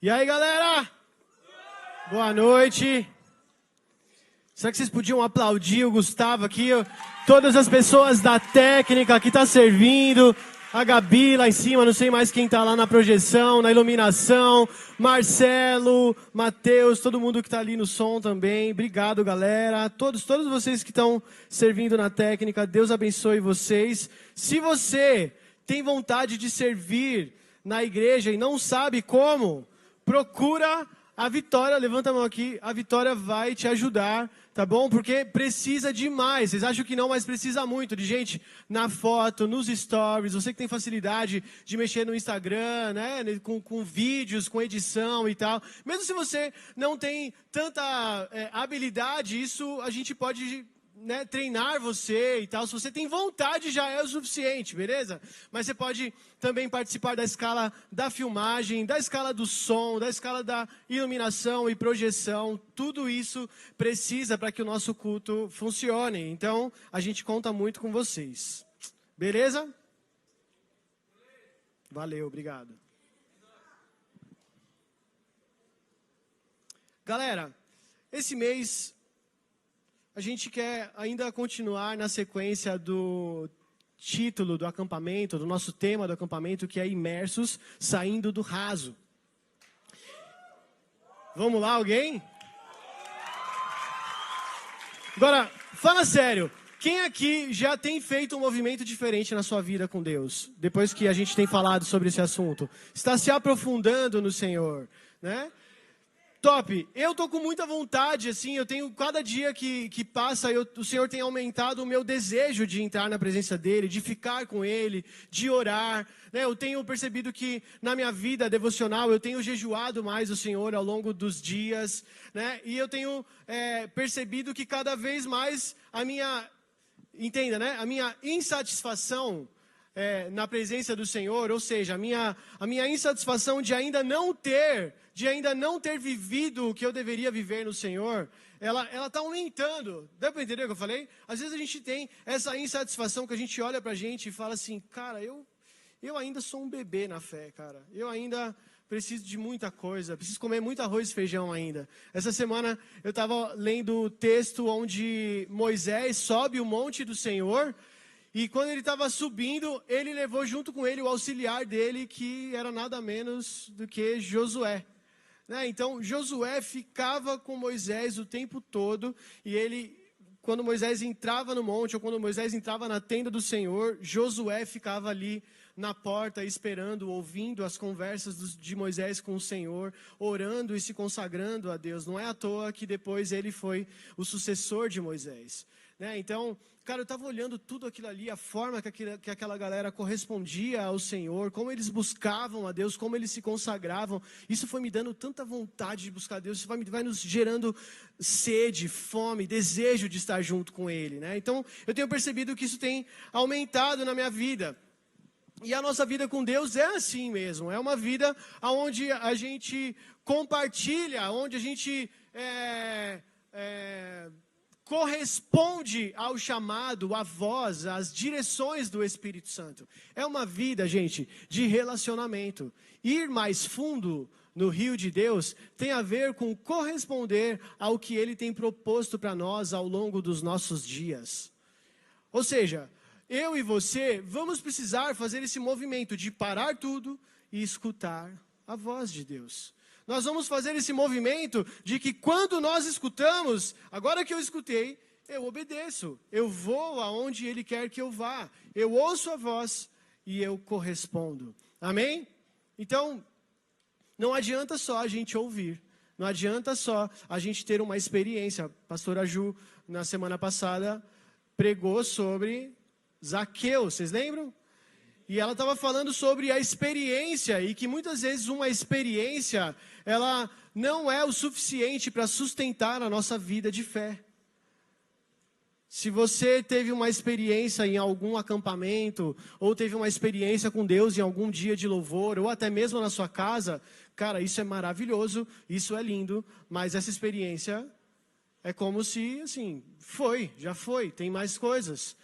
E aí, galera? Boa noite. Será que vocês podiam aplaudir o Gustavo aqui? Todas as pessoas da técnica que está servindo. A Gabi lá em cima, não sei mais quem está lá na projeção, na iluminação. Marcelo, Matheus, todo mundo que está ali no som também. Obrigado, galera. Todos vocês que estão servindo na técnica, Deus abençoe vocês. Se você tem vontade de servir na igreja e não sabe como, procura a Vitória, levanta a mão aqui, a Vitória vai te ajudar, tá bom? Porque precisa demais, vocês acham que não, mas precisa muito de gente na foto, nos stories, você que tem facilidade de mexer no Instagram, né, com vídeos, com edição e tal. Mesmo se você não tem tanta habilidade, isso a gente pode... treinar você e tal. Se você tem vontade, já é o suficiente, beleza? Mas você pode também participar da escala da filmagem, da escala do som, da escala da iluminação e projeção. Tudo isso precisa para que o nosso culto funcione. Então, a gente conta muito com vocês. Beleza? Valeu, obrigado. Galera, esse mês... a gente quer ainda continuar na sequência do título do acampamento, do nosso tema do acampamento, que é Imersos, Saindo do Raso. Vamos lá, alguém? Agora, fala sério. Quem aqui já tem feito um movimento diferente na sua vida com Deus? Depois que a gente tem falado sobre esse assunto. Está se aprofundando no Senhor, né? Top! Eu tô com muita vontade, assim, eu tenho, cada dia que passa, o Senhor tem aumentado o meu desejo de entrar na presença dEle, de ficar com Ele, de orar, né? Eu tenho percebido que na minha vida devocional, eu tenho jejuado mais o Senhor ao longo dos dias, né? E eu tenho percebido que cada vez mais a minha, entenda, né? A minha insatisfação na presença do Senhor, ou seja, a minha insatisfação de ainda não ter vivido o que eu deveria viver no Senhor, ela está aumentando. Dá para entender o que eu falei? Às vezes a gente tem essa insatisfação que a gente olha para a gente e fala assim, cara, eu ainda sou um bebê na fé, cara. Eu ainda preciso de muita coisa, preciso comer muito arroz e feijão ainda. Essa semana eu estava lendo o texto onde Moisés sobe o monte do Senhor. E quando ele estava subindo, ele levou junto com ele o auxiliar dele, que era nada menos do que Josué. Então, Josué ficava com Moisés o tempo todo, e quando Moisés entrava no monte, ou quando Moisés entrava na tenda do Senhor, Josué ficava ali na porta, esperando, ouvindo as conversas de Moisés com o Senhor, orando e se consagrando a Deus. Não é à toa que depois ele foi o sucessor de Moisés. Então, cara, eu estava olhando tudo aquilo ali, a forma que aquela galera correspondia ao Senhor, como eles buscavam a Deus, como eles se consagravam. Isso foi me dando tanta vontade de buscar a Deus, isso vai nos gerando sede, fome, desejo de estar junto com Ele. Então, eu tenho percebido que isso tem aumentado na minha vida. E a nossa vida com Deus é assim mesmo, é uma vida onde a gente compartilha, onde a gente corresponde ao chamado, à voz, às direções do Espírito Santo. É uma vida, gente, de relacionamento. Ir mais fundo no rio de Deus tem a ver com corresponder ao que Ele tem proposto para nós ao longo dos nossos dias. Ou seja, eu e você vamos precisar fazer esse movimento de parar tudo e escutar a voz de Deus. Nós vamos fazer esse movimento de que quando nós escutamos, agora que eu escutei, eu obedeço. Eu vou aonde Ele quer que eu vá. Eu ouço a voz e eu correspondo. Amém? Então, não adianta só a gente ouvir. Não adianta só a gente ter uma experiência. A pastora Ju, na semana passada, pregou sobre Zaqueu. Vocês lembram? E ela estava falando sobre a experiência e que muitas vezes uma experiência, ela não é o suficiente para sustentar a nossa vida de fé. Se você teve uma experiência em algum acampamento, ou teve uma experiência com Deus em algum dia de louvor, ou até mesmo na sua casa, cara, isso é maravilhoso, isso é lindo, mas essa experiência é como se, assim, já foi, tem mais coisas,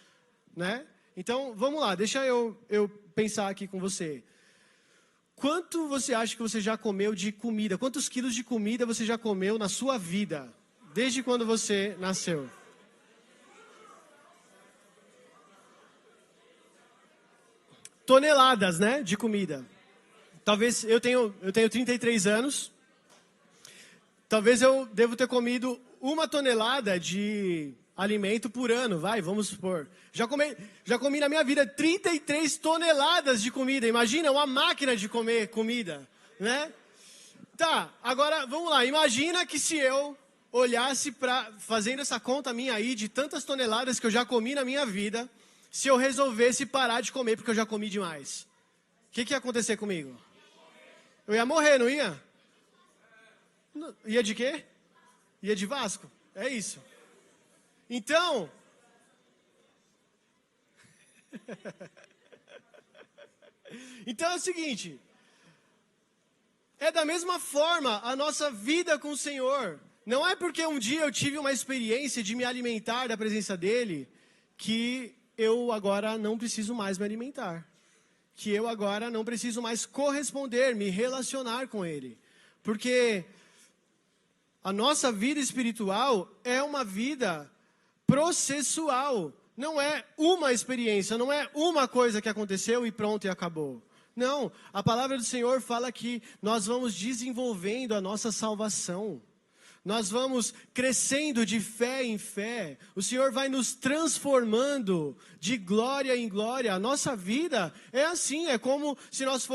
né? Então, vamos lá, deixa eu pensar aqui com você. Quanto você acha que você já comeu de comida? Quantos quilos de comida você já comeu na sua vida? Desde quando você nasceu? Toneladas, né, de comida. Talvez eu tenho 33 anos. Talvez eu devo ter comido 1 tonelada de alimento por ano, vamos supor. Já comi na minha vida 33 toneladas de comida. Imagina, uma máquina de comer comida, né? Tá, agora vamos lá. Imagina que se eu olhasse fazendo essa conta minha aí de tantas toneladas que eu já comi na minha vida, se eu resolvesse parar de comer porque eu já comi demais. O que ia acontecer comigo? Eu ia morrer, não ia? Ia de quê? Ia de Vasco? É isso. Então, então é o seguinte, é da mesma forma a nossa vida com o Senhor. Não é porque um dia eu tive uma experiência de me alimentar da presença dEle, que eu agora não preciso mais me alimentar. Que eu agora não preciso mais corresponder, me relacionar com Ele. Porque a nossa vida espiritual é uma vida processual. Não é uma experiência, não é uma coisa que aconteceu e pronto e acabou. Não, a palavra do Senhor fala que nós vamos desenvolvendo a nossa salvação. Nós vamos crescendo de fé em fé. O Senhor vai nos transformando de glória em glória. A nossa vida é assim, é como se nós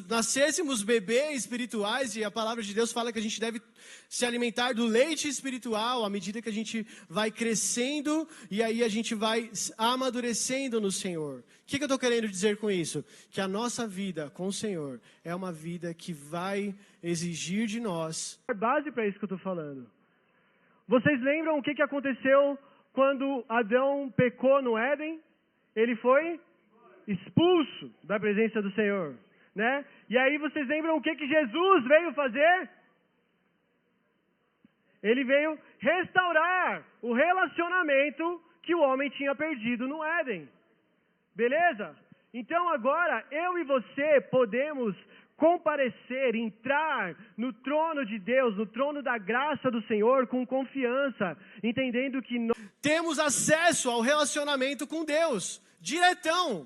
nascêssemos bebês espirituais, e a palavra de Deus fala que a gente deve se alimentar do leite espiritual à medida que a gente vai crescendo e aí a gente vai amadurecendo no Senhor. O que eu estou querendo dizer com isso? Que a nossa vida com o Senhor é uma vida que vai exigir de nós. É base para isso que eu estou falando. Vocês lembram o que aconteceu quando Adão pecou no Éden? Ele foi expulso da presença do Senhor, né? E aí vocês lembram o que Jesus veio fazer? Ele veio restaurar o relacionamento que o homem tinha perdido no Éden. Beleza? Então agora eu e você podemos comparecer, entrar no trono de Deus, no trono da graça do Senhor com confiança, entendendo que nós temos acesso ao relacionamento com Deus, diretão.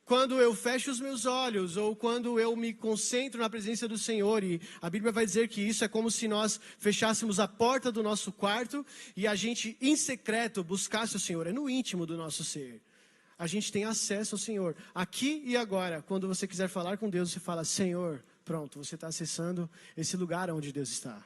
Quando eu fecho os meus olhos, ou quando eu me concentro na presença do Senhor, e a Bíblia vai dizer que isso é como se nós fechássemos a porta do nosso quarto, e a gente, em secreto, buscasse o Senhor, é no íntimo do nosso ser. A gente tem acesso ao Senhor. Aqui e agora, quando você quiser falar com Deus, você fala, Senhor, pronto, você está acessando esse lugar onde Deus está,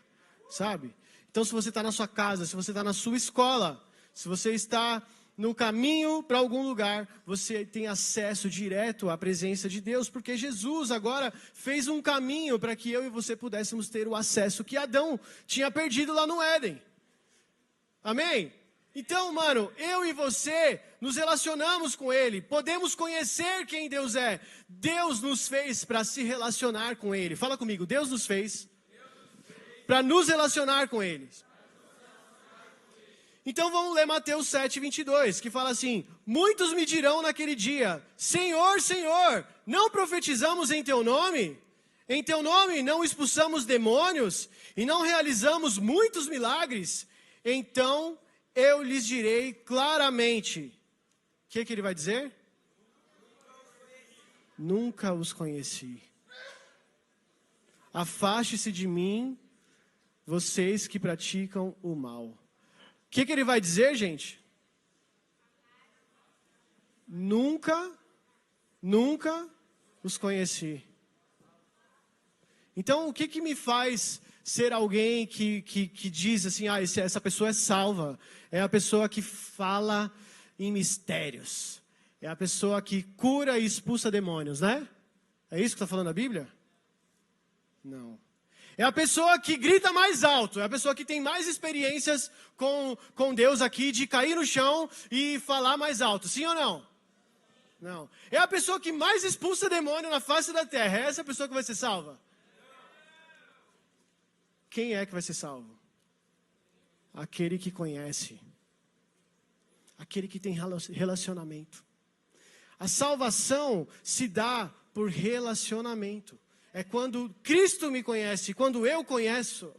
sabe? Então, se você está na sua casa, se você está na sua escola, se você está no caminho para algum lugar, você tem acesso direto à presença de Deus, porque Jesus agora fez um caminho para que eu e você pudéssemos ter o acesso que Adão tinha perdido lá no Éden. Amém? Então, mano, eu e você nos relacionamos com Ele, podemos conhecer quem Deus é. Deus nos fez para se relacionar com Ele. Fala comigo, Deus nos fez para nos relacionar com Ele. Então vamos ler Mateus 7:22, que fala assim: muitos me dirão naquele dia, Senhor, Senhor, não profetizamos em Teu nome? Em Teu nome não expulsamos demônios e não realizamos muitos milagres? Então eu lhes direi claramente. O que ele vai dizer? Nunca os conheci. Afaste-se de mim, vocês que praticam o mal. O que ele vai dizer, gente? Nunca os conheci. Então, o que me faz ser alguém que diz assim, essa pessoa é salva? É a pessoa que fala em mistérios. É a pessoa que cura e expulsa demônios, né? É isso que está falando a Bíblia? Não. É a pessoa que grita mais alto, é a pessoa que tem mais experiências com Deus aqui, de cair no chão e falar mais alto, sim ou não? Não. É a pessoa que mais expulsa demônio na face da terra, é essa a pessoa que vai ser salva? Quem é que vai ser salvo? Aquele que conhece, aquele que tem relacionamento. A salvação se dá por relacionamento. É quando Cristo me conhece, quando eu conheço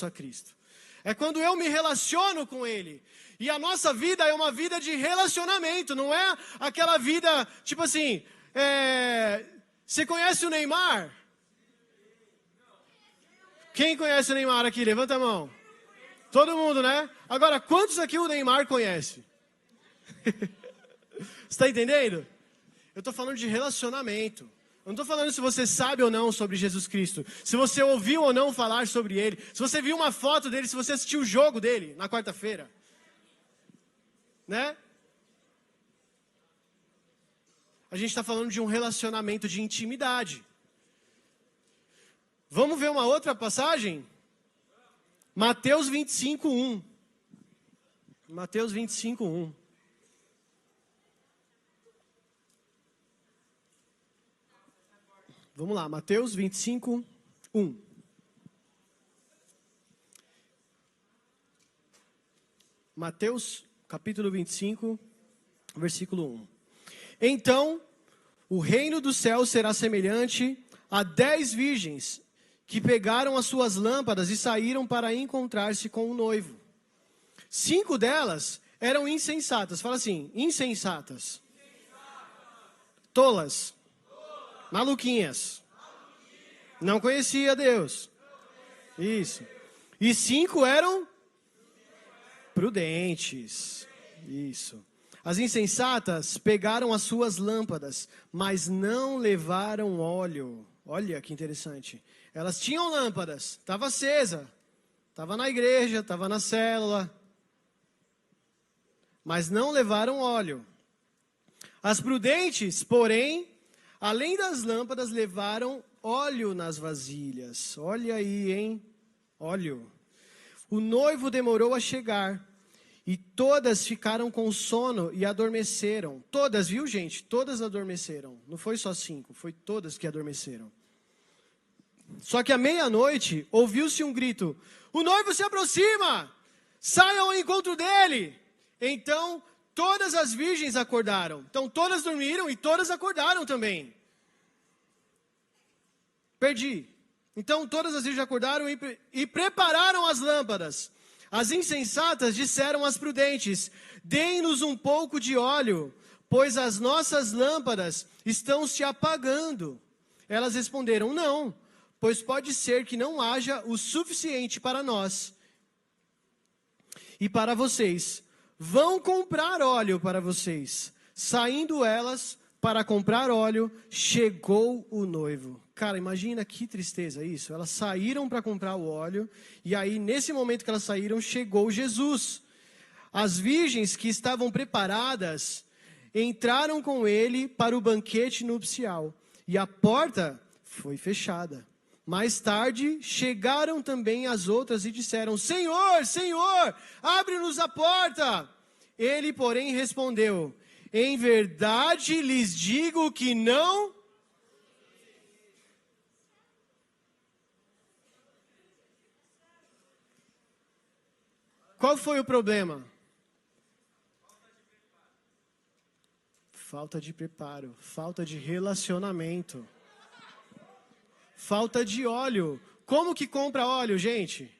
a Cristo. É quando eu me relaciono com Ele. E a nossa vida é uma vida de relacionamento, não é aquela vida, tipo assim, você conhece o Neymar? Quem conhece o Neymar aqui? Levanta a mão. Todo mundo, né? Agora, quantos aqui o Neymar conhece? Você está entendendo? Eu estou falando de relacionamento. Eu não estou falando se você sabe ou não sobre Jesus Cristo. Se você ouviu ou não falar sobre Ele. Se você viu uma foto dele, se você assistiu o jogo dele na quarta-feira. Né? A gente está falando de um relacionamento de intimidade. Vamos ver uma outra passagem? Mateus 25:1. Mateus 25:1. Vamos lá, Mateus 25:1. Mateus, capítulo 25, versículo 1. Então, o reino do céu será semelhante a 10 virgens que pegaram as suas lâmpadas e saíram para encontrar-se com o noivo. 5 delas eram insensatas. Fala assim, insensatas. Tolas. Maluquinhas. Não conhecia Deus. Isso. E 5 eram prudentes. Isso. As insensatas pegaram as suas lâmpadas, mas não levaram óleo. Olha que interessante. Elas tinham lâmpadas, estava acesa, estava na igreja, estava na célula, mas não levaram óleo. As prudentes, porém, além das lâmpadas, levaram óleo nas vasilhas. Olha aí, hein? Óleo. O noivo demorou a chegar, e todas ficaram com sono e adormeceram. Todas, viu, gente? Todas adormeceram. Não foi só 5, foi todas que adormeceram. Só que à meia-noite, ouviu-se um grito: o noivo se aproxima! Saiam ao encontro dele! Então, todas as virgens acordaram. Então, todas dormiram e todas acordaram também. Perdi. Então, todas as virgens acordaram e prepararam as lâmpadas. As insensatas disseram às prudentes: deem-nos um pouco de óleo, pois as nossas lâmpadas estão se apagando. Elas responderam: não, pois pode ser que não haja o suficiente para nós e para vocês. Vão comprar óleo para vocês. Saindo elas para comprar óleo, chegou o noivo. Cara, imagina que tristeza isso. Elas saíram para comprar o óleo, e aí, nesse momento que elas saíram, chegou Jesus. As virgens que estavam preparadas entraram com ele para o banquete nupcial, e a porta foi fechada. Mais tarde, chegaram também as outras e disseram: Senhor, Senhor, abre-nos a porta. Ele, porém, respondeu: em verdade lhes digo que não. Qual foi o problema? Falta de preparo, falta de relacionamento, falta de óleo. Como que compra óleo, gente?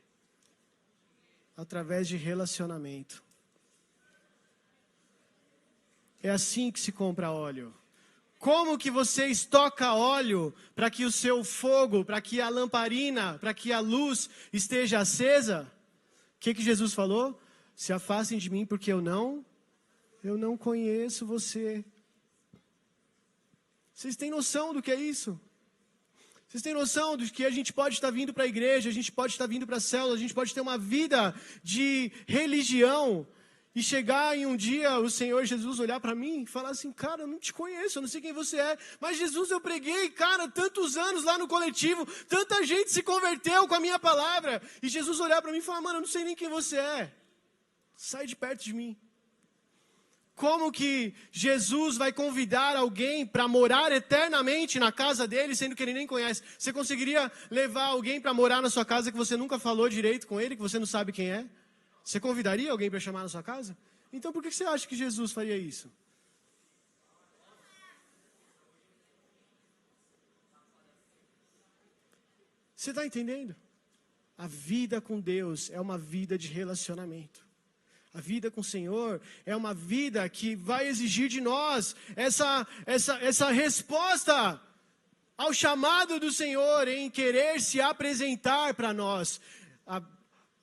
Através de relacionamento. É assim que se compra óleo. Como que você estoca óleo para que o seu fogo, para que a lamparina, para que a luz esteja acesa? O que Jesus falou? Se afastem de mim porque eu não conheço você. Vocês têm noção do que é isso? Vocês têm noção de que a gente pode estar vindo para a igreja, a gente pode estar vindo para a célula, a gente pode ter uma vida de religião e chegar em um dia o Senhor Jesus olhar para mim e falar assim: cara, eu não te conheço, eu não sei quem você é, mas Jesus, eu preguei, cara, tantos anos lá no coletivo, tanta gente se converteu com a minha palavra, e Jesus olhar para mim e falar: mano, eu não sei nem quem você é, sai de perto de mim. Como que Jesus vai convidar alguém para morar eternamente na casa dele, sendo que ele nem conhece? Você conseguiria levar alguém para morar na sua casa que você nunca falou direito com ele, que você não sabe quem é? Você convidaria alguém para chamar na sua casa? Então por que você acha que Jesus faria isso? Você está entendendo? A vida com Deus é uma vida de relacionamento. A vida com o Senhor é uma vida que vai exigir de nós essa resposta ao chamado do Senhor em querer se apresentar para nós.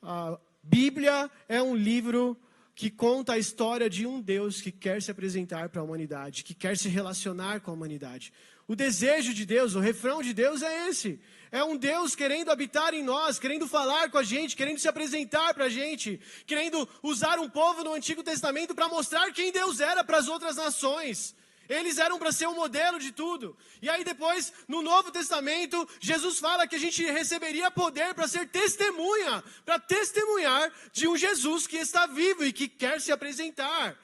A Bíblia é um livro que conta a história de um Deus que quer se apresentar para a humanidade, que quer se relacionar com a humanidade. O desejo de Deus, o refrão de Deus é esse. É um Deus querendo habitar em nós, querendo falar com a gente, querendo se apresentar para a gente, querendo usar um povo no Antigo Testamento para mostrar quem Deus era para as outras nações. Eles eram para ser um modelo de tudo. E aí depois, no Novo Testamento, Jesus fala que a gente receberia poder para ser testemunha, para testemunhar de um Jesus que está vivo e que quer se apresentar.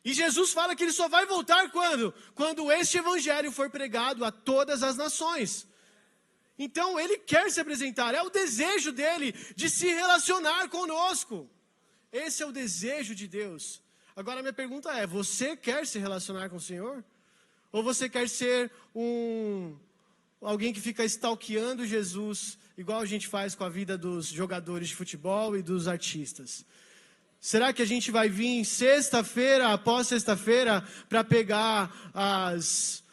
E Jesus fala que ele só vai voltar quando? Quando este evangelho for pregado a todas as nações. Então ele quer se apresentar, é o desejo dele de se relacionar conosco. Esse é o desejo de Deus. Agora a minha pergunta é, você quer se relacionar com o Senhor? Ou você quer ser alguém que fica stalkeando Jesus, igual a gente faz com a vida dos jogadores de futebol e dos artistas? Será que a gente vai vir sexta-feira após sexta-feira para pegar as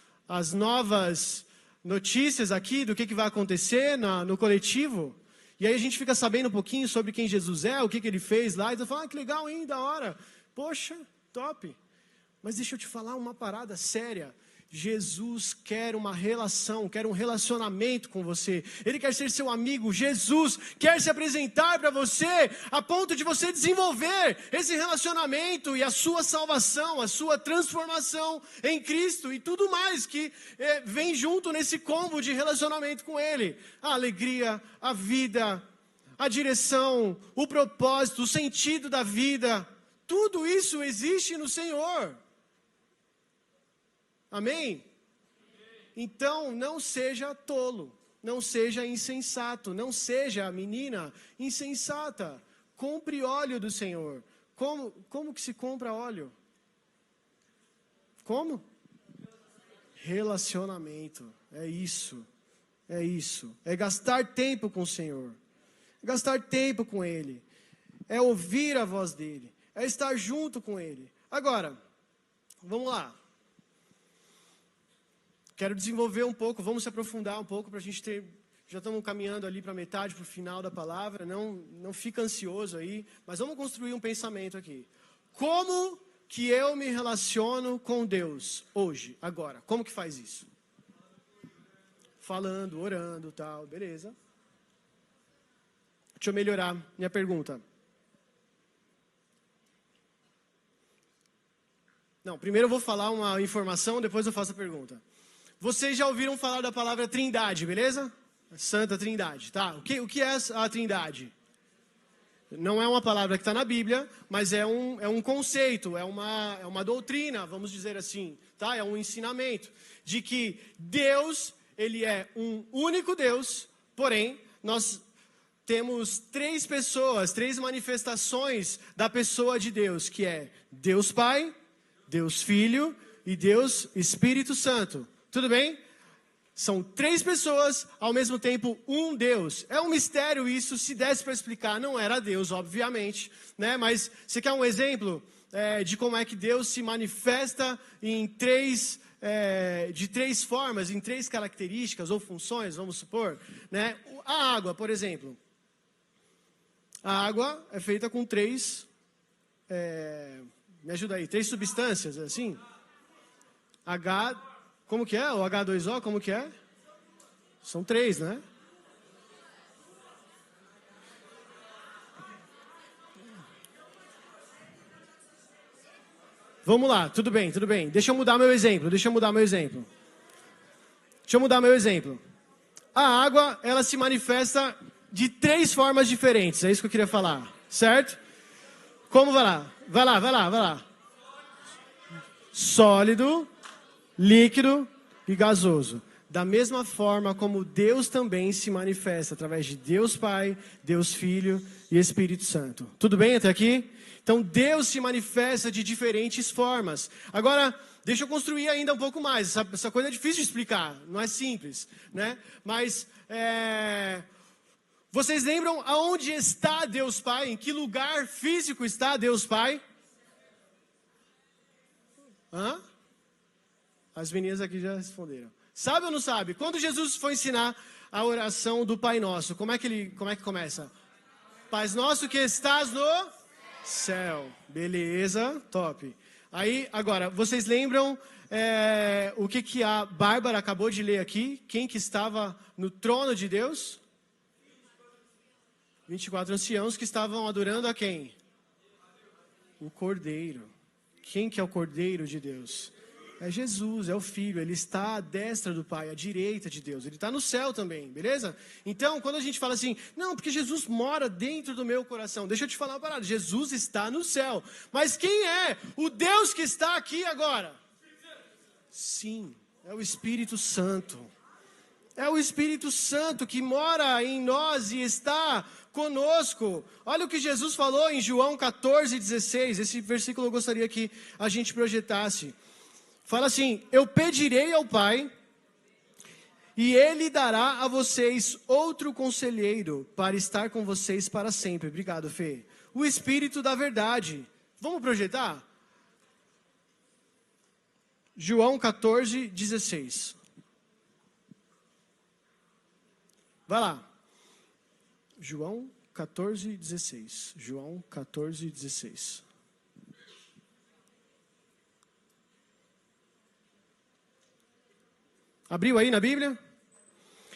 novas notícias aqui do que vai acontecer no coletivo? E aí a gente fica sabendo um pouquinho sobre quem Jesus é, o que ele fez lá, e você fala, que legal, hein, da hora. Poxa, top. Mas deixa eu te falar uma parada séria. Jesus quer uma relação, quer um relacionamento com você. Ele quer ser seu amigo. Jesus quer se apresentar para você a ponto de você desenvolver esse relacionamento e a sua salvação, a sua transformação em Cristo e tudo mais que vem junto nesse combo de relacionamento com Ele. A alegria, a vida, a direção, o propósito, o sentido da vida. Tudo isso existe no Senhor. Amém? Então, não seja tolo, não seja insensato, não seja a menina insensata. Compre óleo do Senhor. Como que se compra óleo? Como? Relacionamento. É isso. É isso. É gastar tempo com o Senhor. É gastar tempo com Ele. É ouvir a voz dEle. É estar junto com Ele. Agora, vamos lá. Quero desenvolver um pouco, vamos se aprofundar um pouco para a gente ter... Já estamos caminhando ali para a metade, para o final da palavra. Não fica ansioso aí, mas vamos construir um pensamento aqui. Como que eu me relaciono com Deus hoje, agora? Como que faz isso? Falando, orando, tal, beleza. Deixa eu melhorar minha pergunta. Não, primeiro eu vou falar uma informação, depois eu faço a pergunta. Vocês já ouviram falar da palavra Trindade, beleza? Santa Trindade, tá? O que é a Trindade? Não é uma palavra que está na Bíblia, mas é um conceito, é uma doutrina, vamos dizer assim, tá? É um ensinamento de que Deus, Ele é um único Deus, porém, nós temos três pessoas, três manifestações da pessoa de Deus, que é Deus Pai, Deus Filho e Deus Espírito Santo. Tudo bem? São três pessoas, ao mesmo tempo um Deus. É um mistério isso, se desse para explicar, não era Deus, obviamente, né? Mas você quer um exemplo de como é que Deus se manifesta de três formas, em três características ou funções, vamos supor, né? A água, por exemplo. A água é feita com três, me ajuda aí, três substâncias, assim? Como que é? O H2O, como que é? São três, né? Vamos lá, tudo bem. Deixa eu mudar meu exemplo. A água, ela se manifesta de três formas diferentes. É isso que eu queria falar, certo? Como vai lá. Sólido, líquido e gasoso. Da mesma forma como Deus também se manifesta através de Deus Pai, Deus Filho e Espírito Santo. Tudo bem até aqui? Então, Deus se manifesta de diferentes formas. Agora, deixa eu construir ainda um pouco mais. Essa coisa é difícil de explicar, não é simples, né? Mas, vocês lembram aonde está Deus Pai? Em que lugar físico está Deus Pai? Hã? As meninas aqui já responderam. Sabe ou não sabe? Quando Jesus foi ensinar a oração do Pai Nosso, como é que começa? Pai Nosso que estás no céu. Beleza, top. Aí, agora, vocês lembram o que a Bárbara acabou de ler aqui? Quem que estava no trono de Deus? 24 anciãos que estavam adorando a quem? O Cordeiro. Quem que é o Cordeiro de Deus? É Jesus, é o Filho, ele está à destra do Pai, à direita de Deus, ele está no céu também, beleza? Então, quando a gente fala assim, não, porque Jesus mora dentro do meu coração, deixa eu te falar uma parada, Jesus está no céu, mas quem é o Deus que está aqui agora? Sim, é o Espírito Santo. É o Espírito Santo que mora em nós e está conosco. Olha o que Jesus falou em João 14,16, esse versículo eu gostaria que a gente projetasse. Fala assim, eu pedirei ao Pai, e Ele dará a vocês outro conselheiro para estar com vocês para sempre. Obrigado, Fê. O Espírito da verdade. Vamos projetar? João 14,16. Vai lá. João 14,16. João 14,16. Abriu aí na Bíblia?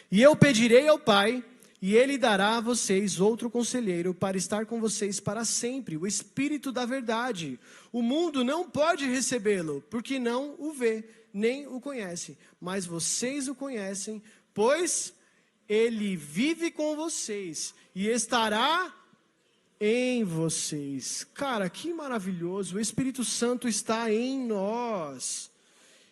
E eu pedirei ao Pai, e Ele dará a vocês outro conselheiro para estar com vocês para sempre, o Espírito da verdade. O mundo não pode recebê-lo, porque não o vê, nem o conhece. Mas vocês o conhecem, pois Ele vive com vocês e estará em vocês. Cara, que maravilhoso, o Espírito Santo está em nós.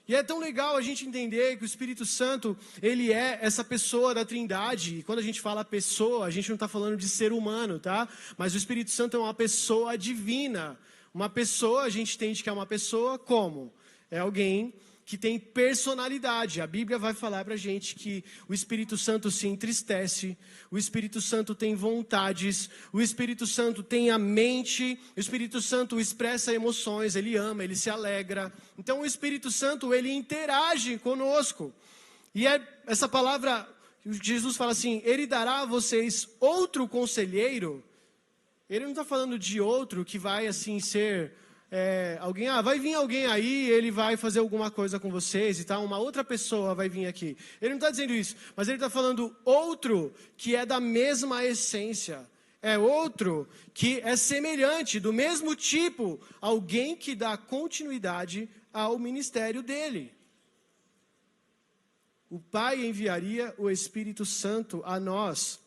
E é tão legal a gente entender que o Espírito Santo, ele é essa pessoa da Trindade. E quando a gente fala pessoa, a gente não está falando de ser humano, tá? Mas o Espírito Santo é uma pessoa divina. Uma pessoa, a gente entende que é uma pessoa como? É alguém que tem personalidade. A Bíblia vai falar para a gente que o Espírito Santo se entristece, o Espírito Santo tem vontades, o Espírito Santo tem a mente, o Espírito Santo expressa emoções, ele ama, ele se alegra. Então o Espírito Santo, ele interage conosco. E é essa palavra, Jesus fala assim, ele dará a vocês outro conselheiro. Ele não está falando de outro que vai assim ser... alguém, vai vir alguém aí, ele vai fazer alguma coisa com vocês e tal, uma outra pessoa vai vir aqui. Ele não está dizendo isso, mas ele está falando outro que é da mesma essência. É outro que é semelhante, do mesmo tipo, alguém que dá continuidade ao ministério dele. O Pai enviaria o Espírito Santo a nós.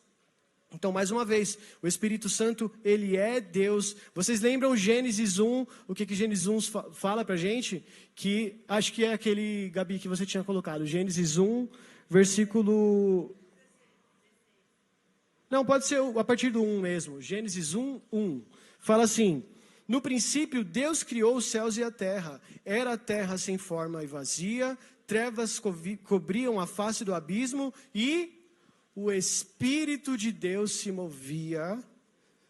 Então, mais uma vez, o Espírito Santo, ele é Deus. Vocês lembram Gênesis 1, o que Gênesis 1 fala pra gente? Que, acho que é aquele, Gabi, que você tinha colocado. Gênesis 1, versículo... Não, pode ser a partir do 1 mesmo. Gênesis 1, 1. Fala assim, no princípio, Deus criou os céus e a terra. Era a terra sem forma e vazia, trevas cobriam a face do abismo e... o Espírito de Deus se movia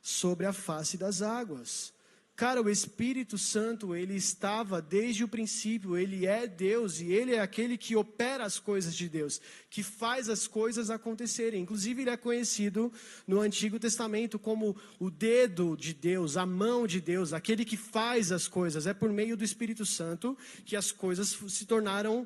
sobre a face das águas. Cara, o Espírito Santo, ele estava desde o princípio, ele é Deus e ele é aquele que opera as coisas de Deus, que faz as coisas acontecerem. Inclusive, ele é conhecido no Antigo Testamento como o dedo de Deus, a mão de Deus, aquele que faz as coisas. É por meio do Espírito Santo que as coisas se tornaram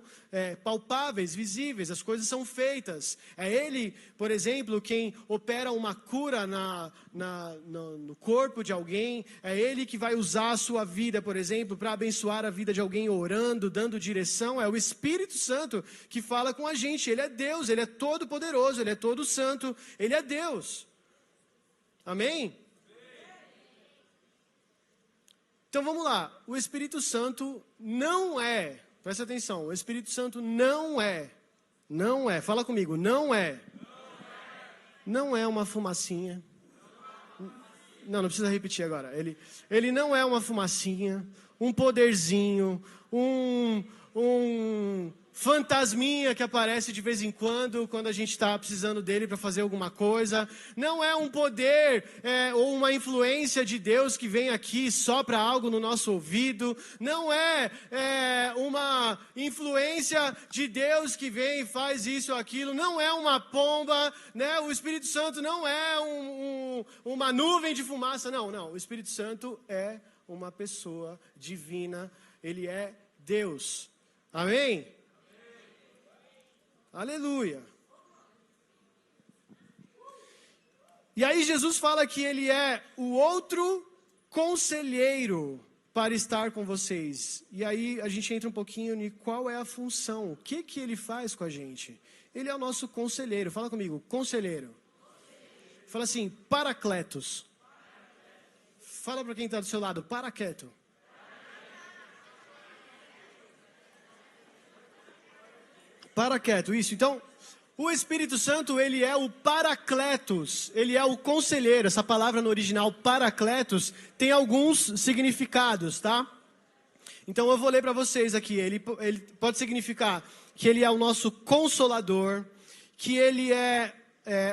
palpáveis, visíveis, as coisas são feitas. É ele, por exemplo, quem opera uma cura no corpo de alguém, é ele que vai usar a sua vida, por exemplo, para abençoar a vida de alguém orando, dando direção. É o Espírito Santo que fala com a gente. Ele é Deus, ele é todo poderoso, ele é todo santo, ele é Deus. Amém? Então vamos lá. O Espírito Santo não é, presta atenção, o Espírito Santo não é, fala comigo, não é uma fumacinha. Não precisa repetir agora. Ele não é uma fumacinha, um poderzinho, um fantasminha que aparece de vez em quando a gente está precisando dele para fazer alguma coisa. Não é um poder ou uma influência de Deus que vem aqui e sopra algo no nosso ouvido. Não é uma influência de Deus que vem e faz isso ou aquilo. Não é uma pomba, né? O Espírito Santo não é uma nuvem de fumaça. Não. O Espírito Santo é uma pessoa divina. Ele é Deus. Amém? Aleluia. E aí Jesus fala que ele é o outro conselheiro para estar com vocês. E aí a gente entra um pouquinho em qual é a função, o que ele faz com a gente. Ele é o nosso conselheiro. Fala comigo, conselheiro. Fala assim, paracletos. Fala para quem está do seu lado, paraqueto. Paraqueto, isso. Então, o Espírito Santo, ele é o paracletos, ele é o conselheiro. Essa palavra no original, paracletos, tem alguns significados, tá? Então, eu vou ler para vocês aqui. Ele pode significar que ele é o nosso consolador, que ele é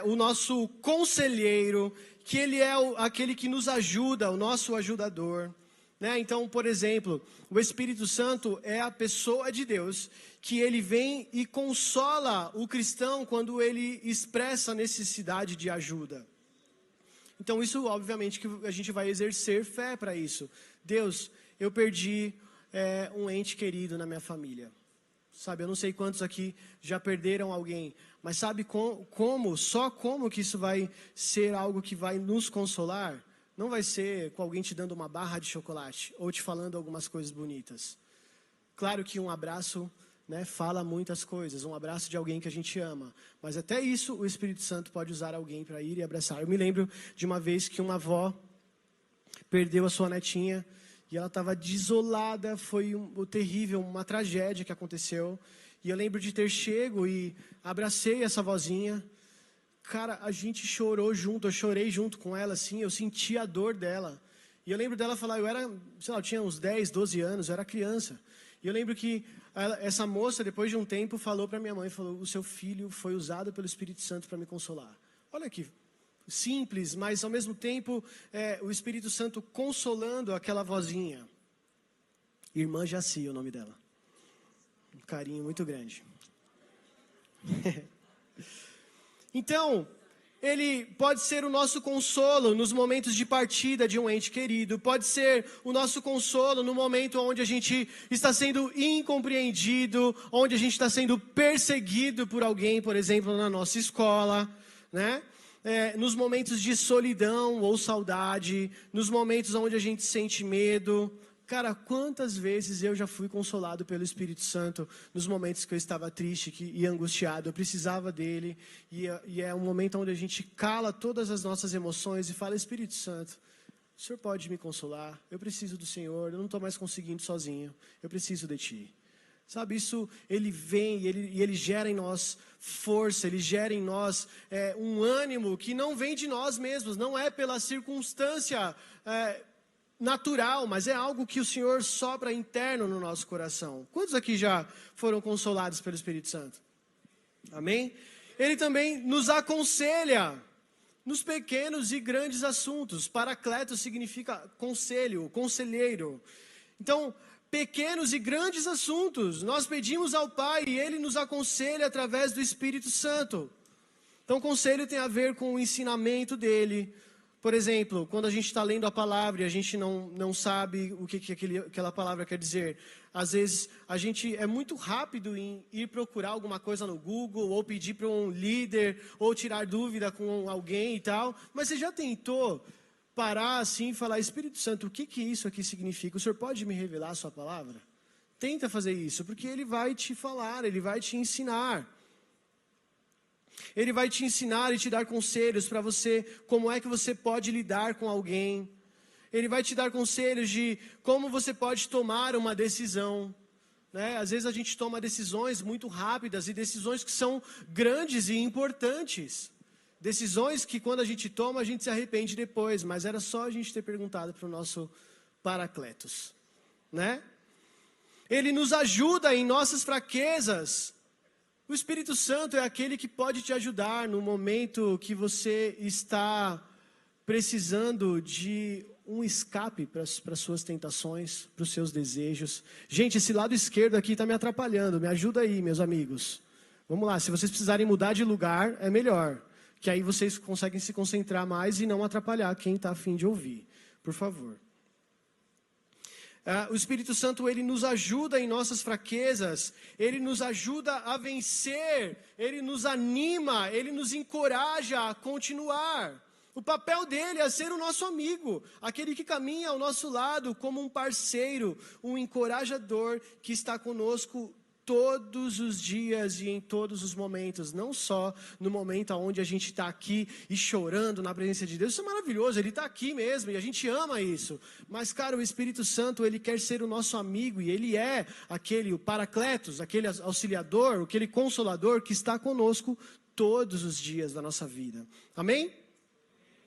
o nosso conselheiro, que ele é aquele que nos ajuda, o nosso ajudador. Né? Então, por exemplo, o Espírito Santo é a pessoa de Deus, que ele vem e consola o cristão quando ele expressa necessidade de ajuda. Então, isso, obviamente, que a gente vai exercer fé para isso. Deus, eu perdi um ente querido na minha família. Sabe, eu não sei quantos aqui já perderam alguém, mas sabe como que isso vai ser algo que vai nos consolar? Não vai ser com alguém te dando uma barra de chocolate ou te falando algumas coisas bonitas. Claro que um abraço, né, fala muitas coisas, um abraço de alguém que a gente ama. Mas até isso o Espírito Santo pode usar alguém para ir e abraçar. Eu me lembro de uma vez que uma avó perdeu a sua netinha e ela estava desolada, foi terrível, uma tragédia que aconteceu. E eu lembro de ter chego e abracei essa vozinha. Cara, a gente chorou junto, eu chorei junto com ela, assim, eu senti a dor dela. E eu lembro dela falar, eu tinha uns 10, 12 anos, eu era criança. E eu lembro que essa moça, depois de um tempo, falou para minha mãe, o seu filho foi usado pelo Espírito Santo para me consolar. Olha que simples, mas ao mesmo tempo, o Espírito Santo consolando aquela vozinha. Irmã Jaci, o nome dela. Um carinho muito grande. Então, ele pode ser o nosso consolo nos momentos de partida de um ente querido. Pode ser o nosso consolo no momento onde a gente está sendo incompreendido, onde a gente está sendo perseguido por alguém, por exemplo, na nossa escola, né? Nos momentos de solidão ou saudade, nos momentos onde a gente sente medo. Cara, quantas vezes eu já fui consolado pelo Espírito Santo nos momentos que eu estava triste e angustiado, eu precisava dele, e é um momento onde a gente cala todas as nossas emoções e fala, Espírito Santo, o Senhor pode me consolar, eu preciso do Senhor, eu não estou mais conseguindo sozinho, eu preciso de Ti. Sabe, isso, ele vem e ele gera em nós força, ele gera em nós um ânimo que não vem de nós mesmos, não é pela circunstância natural, mas é algo que o Senhor sopra interno no nosso coração. Quantos aqui já foram consolados pelo Espírito Santo? Amém? Ele também nos aconselha nos pequenos e grandes assuntos. Paracleto significa conselho, conselheiro. Então, pequenos e grandes assuntos, nós pedimos ao Pai e Ele nos aconselha através do Espírito Santo. Então, conselho tem a ver com o ensinamento dEle. Por exemplo, quando a gente está lendo a palavra e a gente não sabe o que aquela palavra quer dizer, às vezes a gente é muito rápido em ir procurar alguma coisa no Google, ou pedir para um líder, ou tirar dúvida com alguém e tal, mas você já tentou parar assim e falar, Espírito Santo, o que isso aqui significa? O Senhor pode me revelar a sua palavra? Tenta fazer isso, porque Ele vai te falar, Ele vai te ensinar. Ele vai te ensinar e te dar conselhos para você, como é que você pode lidar com alguém. Ele vai te dar conselhos de como você pode tomar uma decisão. Né? Às vezes a gente toma decisões muito rápidas e decisões que são grandes e importantes. Decisões que quando a gente toma, a gente se arrepende depois, mas era só a gente ter perguntado para o nosso Paracletos, né? Ele nos ajuda em nossas fraquezas. O Espírito Santo é aquele que pode te ajudar no momento que você está precisando de um escape para as suas tentações, para os seus desejos. Gente, esse lado esquerdo aqui está me atrapalhando, me ajuda aí, meus amigos. Vamos lá, se vocês precisarem mudar de lugar, é melhor, que aí vocês conseguem se concentrar mais e não atrapalhar quem está a fim de ouvir, por favor. O Espírito Santo, ele nos ajuda em nossas fraquezas, ele nos ajuda a vencer, ele nos anima, ele nos encoraja a continuar. O papel dele é ser o nosso amigo, aquele que caminha ao nosso lado como um parceiro, um encorajador que está conosco todos os dias e em todos os momentos, não só no momento onde a gente está aqui e chorando na presença de Deus. Isso é maravilhoso, ele está aqui mesmo e a gente ama isso. Mas, cara, o Espírito Santo, ele quer ser o nosso amigo e ele é o Paracletos, aquele auxiliador, aquele consolador que está conosco todos os dias da nossa vida. Amém?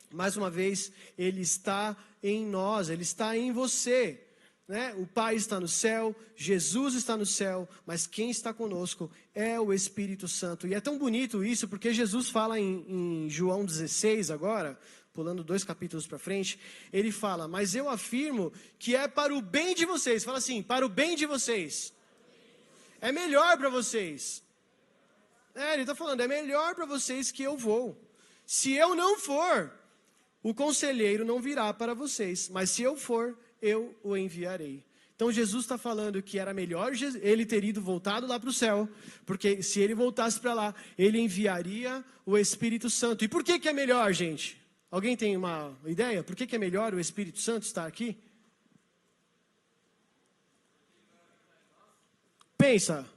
Mais uma vez, ele está em nós, ele está em você. Né? O Pai está no céu, Jesus está no céu, mas quem está conosco é o Espírito Santo. E é tão bonito isso, porque Jesus fala em João 16 agora, pulando 2 capítulos para frente, ele fala, mas eu afirmo que é para o bem de vocês. Fala assim, para o bem de vocês. É melhor para vocês. Ele está falando, é melhor para vocês que eu vou. Se eu não for, o conselheiro não virá para vocês, mas se eu for, eu o enviarei. Então Jesus está falando que era melhor ele ter ido voltado lá para o céu, porque se ele voltasse para lá, ele enviaria o Espírito Santo. E por que é melhor, gente? Alguém tem uma ideia? Por que é melhor o Espírito Santo estar aqui? Pensa.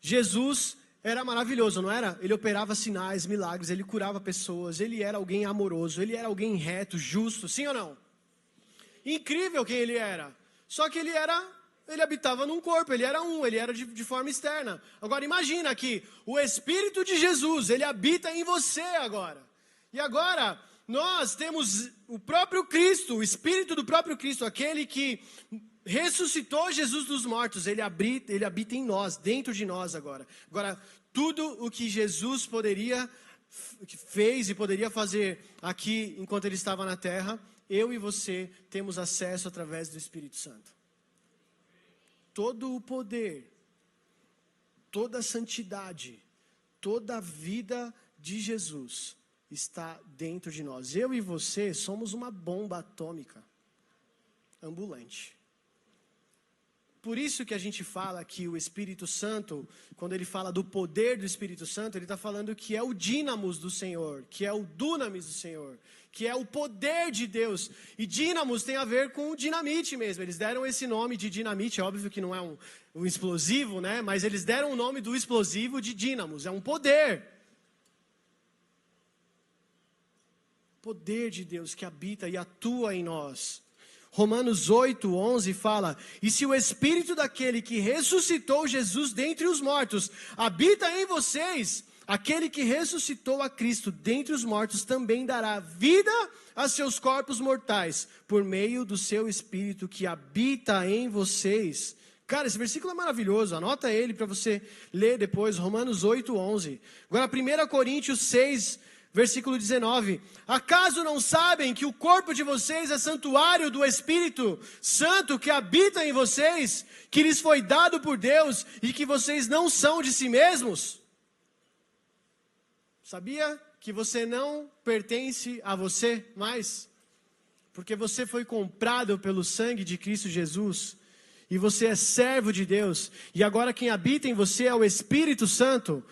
Jesus era maravilhoso, não era? Ele operava sinais, milagres, ele curava pessoas, ele era alguém amoroso, ele era alguém reto, justo, sim ou não? Incrível quem ele era. Só que ele habitava num corpo, ele era de forma externa. Agora imagina que o Espírito de Jesus, ele habita em você agora. E agora nós temos o próprio Cristo, o Espírito do próprio Cristo, aquele que ressuscitou Jesus dos mortos, ele habita em nós, dentro de nós agora. Agora, tudo o que Jesus fez e poderia fazer aqui enquanto ele estava na terra, eu e você temos acesso através do Espírito Santo. Todo o poder, toda a santidade, toda a vida de Jesus está dentro de nós. Eu e você somos uma bomba atômica ambulante. Por isso que a gente fala que o Espírito Santo, quando ele fala do poder do Espírito Santo, ele está falando que é o dínamos do Senhor, que é o dunamis do Senhor, que é o poder de Deus. E dínamos tem a ver com dinamite mesmo. Eles deram esse nome de dinamite, é óbvio que não é um explosivo, né? Mas eles deram o nome do explosivo de dínamos, é um poder. Poder de Deus que habita e atua em nós. Romanos 8:11 fala, e se o Espírito daquele que ressuscitou Jesus dentre os mortos habita em vocês, aquele que ressuscitou a Cristo dentre os mortos também dará vida a seus corpos mortais, por meio do seu Espírito que habita em vocês. Cara, esse versículo é maravilhoso, anota ele para você ler depois, Romanos 8:11. Agora 1 Coríntios 6, versículo 19, acaso não sabem que o corpo de vocês é santuário do Espírito Santo que habita em vocês, que lhes foi dado por Deus e que vocês não são de si mesmos? Sabia que você não pertence a você mais? Porque você foi comprado pelo sangue de Cristo Jesus e você é servo de Deus e agora quem habita em você é o Espírito Santo.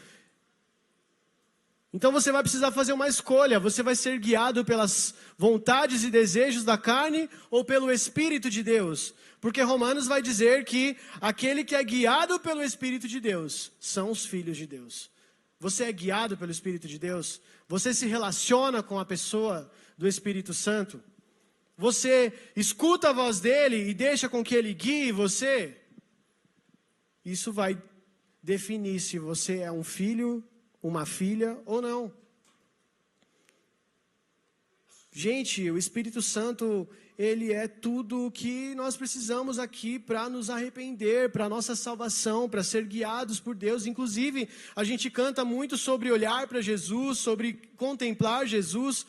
Então você vai precisar fazer uma escolha, você vai ser guiado pelas vontades e desejos da carne ou pelo Espírito de Deus? Porque Romanos vai dizer que aquele que é guiado pelo Espírito de Deus são os filhos de Deus. Você é guiado pelo Espírito de Deus? Você se relaciona com a pessoa do Espírito Santo? Você escuta a voz dele e deixa com que ele guie você? Isso vai definir se você é um filho, uma filha ou não. Gente, o Espírito Santo, ele é tudo o que nós precisamos aqui para nos arrepender, para a nossa salvação, para ser guiados por Deus. Inclusive, a gente canta muito sobre olhar para Jesus, sobre contemplar Jesus,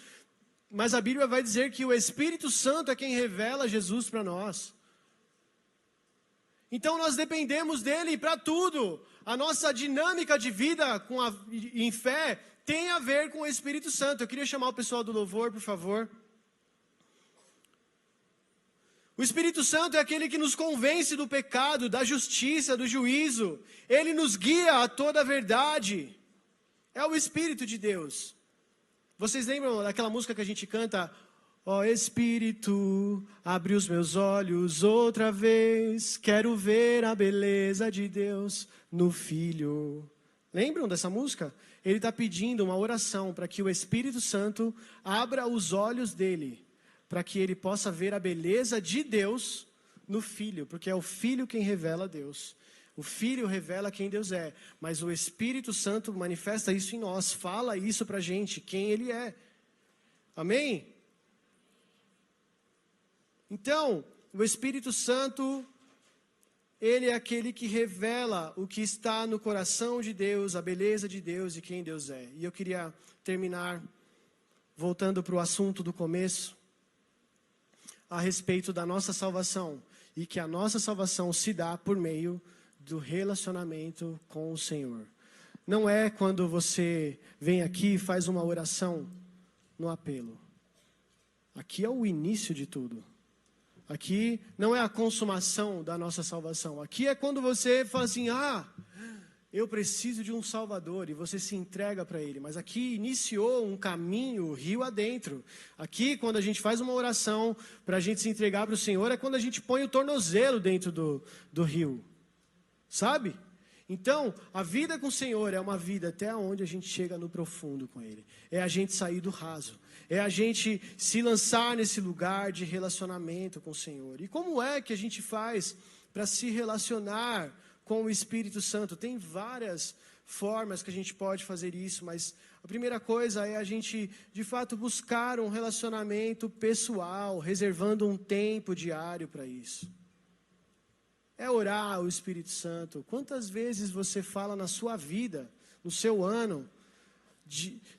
mas a Bíblia vai dizer que o Espírito Santo é quem revela Jesus para nós. Então nós dependemos dele para tudo. A nossa dinâmica de vida em fé tem a ver com o Espírito Santo. Eu queria chamar o pessoal do louvor, por favor. O Espírito Santo é aquele que nos convence do pecado, da justiça, do juízo. Ele nos guia a toda a verdade. É o Espírito de Deus. Vocês lembram daquela música que a gente canta? Ó Espírito, abre os meus olhos outra vez, quero ver a beleza de Deus no Filho. Lembram dessa música? Ele está pedindo uma oração para que o Espírito Santo abra os olhos dele, para que ele possa ver a beleza de Deus no Filho, porque é o Filho quem revela Deus. O Filho revela quem Deus é, mas o Espírito Santo manifesta isso em nós, fala isso para a gente, quem Ele é. Amém? Então, o Espírito Santo, ele é aquele que revela o que está no coração de Deus, a beleza de Deus e quem Deus é. E eu queria terminar voltando para o assunto do começo, a respeito da nossa salvação, e que a nossa salvação se dá por meio do relacionamento com o Senhor. Não é quando você vem aqui e faz uma oração no apelo. Aqui é o início de tudo. Aqui não é a consumação da nossa salvação. Aqui é quando você fala assim, eu preciso de um Salvador, e você se entrega para Ele. Mas aqui iniciou um caminho rio adentro. Aqui, quando a gente faz uma oração para a gente se entregar para o Senhor, é quando a gente põe o tornozelo dentro do rio. Sabe? Então, a vida com o Senhor é uma vida até onde a gente chega no profundo com Ele. É a gente sair do raso. É a gente se lançar nesse lugar de relacionamento com o Senhor. E como é que a gente faz para se relacionar com o Espírito Santo? Tem várias formas que a gente pode fazer isso, mas a primeira coisa é a gente, de fato, buscar um relacionamento pessoal, reservando um tempo diário para isso. É orar ao Espírito Santo. Quantas vezes você fala na sua vida, no seu ano,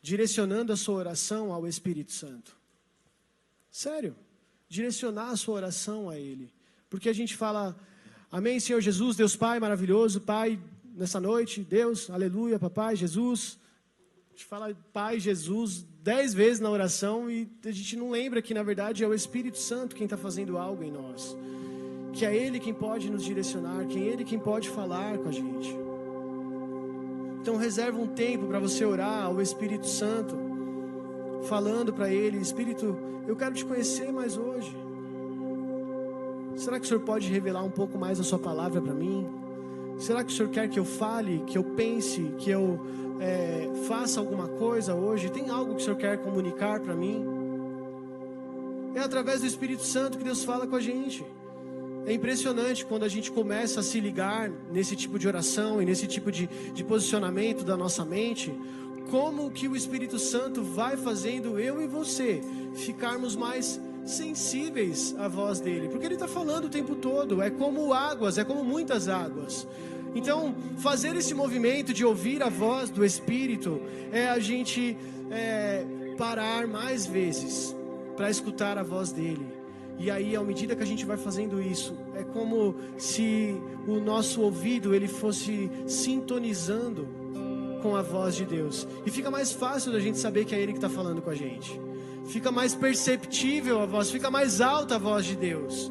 direcionando a sua oração ao Espírito Santo? Sério, direcionar a sua oração a Ele. Porque a gente fala, amém, Senhor Jesus, Deus Pai maravilhoso, Pai, nessa noite, Deus, aleluia, Papai, Jesus. A gente fala Pai, Jesus, 10 vezes na oração e a gente não lembra que, na verdade, é o Espírito Santo quem está fazendo algo em nós. Que é Ele quem pode nos direcionar, que é Ele quem pode falar com a gente. Então reserva um tempo para você orar ao Espírito Santo, falando para Ele, Espírito, eu quero te conhecer mais hoje. Será que o Senhor pode revelar um pouco mais a sua palavra para mim? Será que o Senhor quer que eu fale, que eu pense, que eu faça alguma coisa hoje? Tem algo que o Senhor quer comunicar para mim? É através do Espírito Santo que Deus fala com a gente. É impressionante quando a gente começa a se ligar nesse tipo de oração e nesse tipo de posicionamento da nossa mente, como que o Espírito Santo vai fazendo eu e você ficarmos mais sensíveis à voz dele, porque ele está falando o tempo todo, é como águas, é como muitas águas. Então, fazer esse movimento de ouvir a voz do Espírito é a gente parar mais vezes para escutar a voz dele. E aí, à medida que a gente vai fazendo isso, é como se o nosso ouvido ele fosse sintonizando com a voz de Deus. E fica mais fácil da gente saber que é Ele que está falando com a gente. Fica mais perceptível a voz, fica mais alta a voz de Deus.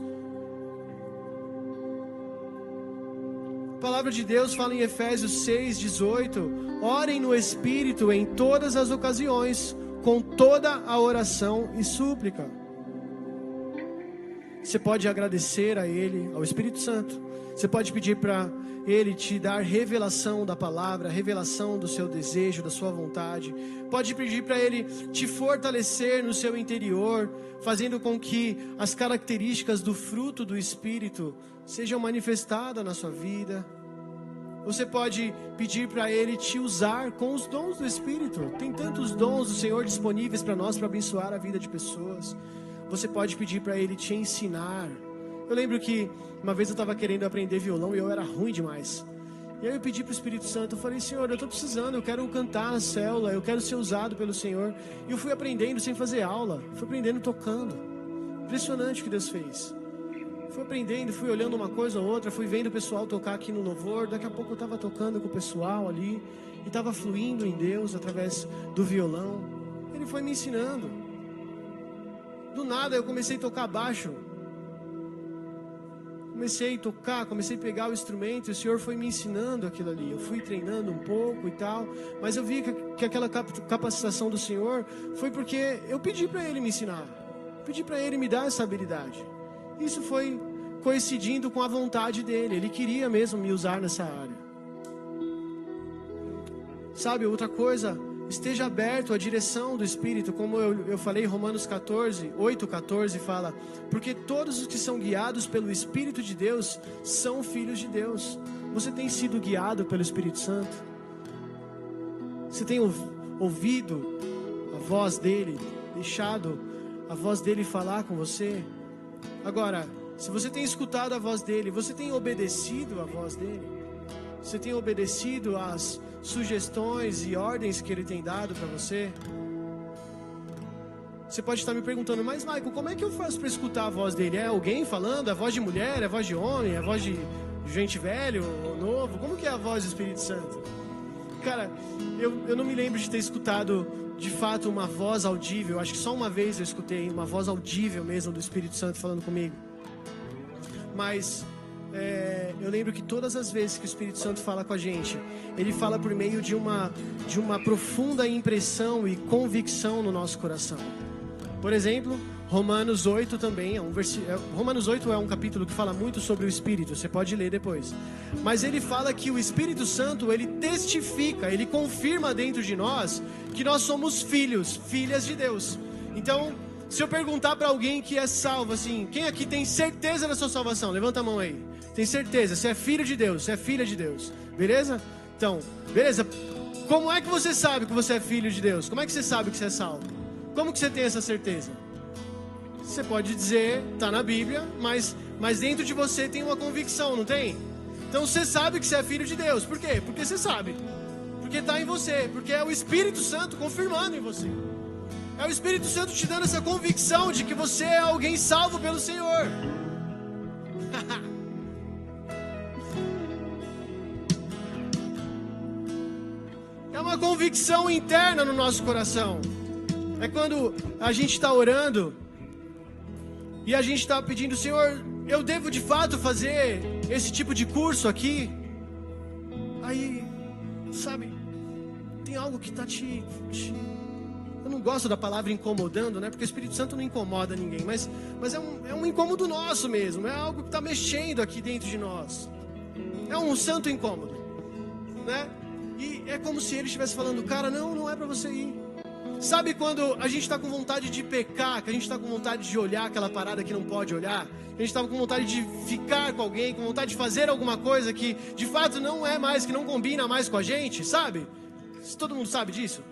A palavra de Deus fala em Efésios 6:18: orem no Espírito em todas as ocasiões, com toda a oração e súplica. Você pode agradecer a Ele, ao Espírito Santo. Você pode pedir para Ele te dar revelação da palavra, revelação do seu desejo, da sua vontade. Pode pedir para Ele te fortalecer no seu interior, fazendo com que as características do fruto do Espírito sejam manifestadas na sua vida. Você pode pedir para Ele te usar com os dons do Espírito. Tem tantos dons do Senhor disponíveis para nós, para abençoar a vida de pessoas. Você pode pedir para Ele te ensinar. Eu lembro que uma vez eu estava querendo aprender violão e eu era ruim demais. E aí eu pedi para o Espírito Santo, eu falei: Senhor, eu estou precisando, eu quero cantar na célula, eu quero ser usado pelo Senhor. E eu fui aprendendo sem fazer aula, fui aprendendo tocando. Impressionante o que Deus fez. Fui aprendendo, fui olhando uma coisa ou outra, fui vendo o pessoal tocar aqui no louvor. Daqui a pouco eu estava tocando com o pessoal ali e estava fluindo em Deus através do violão. Ele foi me ensinando. Do nada eu comecei a tocar baixo. Comecei a tocar, comecei a pegar o instrumento e o Senhor foi me ensinando aquilo ali. Eu fui treinando um pouco e tal, mas eu vi que aquela capacitação do Senhor foi porque eu pedi para Ele me ensinar. Pedi para Ele me dar essa habilidade. Isso foi coincidindo com a vontade dEle. Ele queria mesmo me usar nessa área. Sabe, outra coisa, esteja aberto à direção do Espírito. Como eu falei, Romanos 8:14 fala: porque todos os que são guiados pelo Espírito de Deus são filhos de Deus. Você tem sido guiado pelo Espírito Santo? Você tem ouvido a voz dEle, deixado a voz dEle falar com você? Agora, se você tem escutado a voz dEle, você tem obedecido a voz dEle? Você tem obedecido às sugestões e ordens que Ele tem dado para você? Você pode estar me perguntando: mas Michael, como é que eu faço para escutar a voz dEle? É alguém falando? É voz de mulher? É voz de homem? É voz de gente velho ou novo? Como que é a voz do Espírito Santo? Cara, eu não me lembro de ter escutado de fato uma voz audível. Acho que só uma vez eu escutei uma voz audível mesmo do Espírito Santo falando comigo. Mas eu lembro que todas as vezes que o Espírito Santo fala com a gente, Ele fala por meio de uma profunda impressão e convicção no nosso coração. Por exemplo, Romanos 8 também Romanos 8 é um capítulo que fala muito sobre o Espírito. Você pode ler depois. Mas ele fala que o Espírito Santo, ele testifica, ele confirma dentro de nós que nós somos filhas de Deus. Então, se eu perguntar para alguém que é salvo assim: quem aqui tem certeza da sua salvação? Levanta a mão aí. Tem certeza? Você é filho de Deus, você é filha de Deus. Beleza? Então, beleza. Como é que você sabe que você é filho de Deus? Como é que você sabe que você é salvo? Como que você tem essa certeza? Você pode dizer, está na Bíblia, mas dentro de você tem uma convicção, não tem? Então você sabe que você é filho de Deus. Por quê? Porque você sabe. Porque está em você. Porque é o Espírito Santo confirmando em você. É o Espírito Santo te dando essa convicção de que você é alguém salvo pelo Senhor. É uma convicção interna no nosso coração. É quando a gente está orando e a gente está pedindo: Senhor, eu devo de fato fazer esse tipo de curso aqui? Aí, sabe, tem algo que está eu não gosto da palavra incomodando, né? Porque o Espírito Santo não incomoda ninguém, mas é um incômodo nosso mesmo. É algo que está mexendo aqui dentro de nós. É um santo incômodo, né? E é como se ele estivesse falando: cara, não é para você ir. Sabe quando a gente está com vontade de pecar, que a gente está com vontade de olhar aquela parada que não pode olhar? A gente estava com vontade de ficar com alguém, com vontade de fazer alguma coisa que de fato não é mais, que não combina mais com a gente, sabe? Todo mundo sabe disso?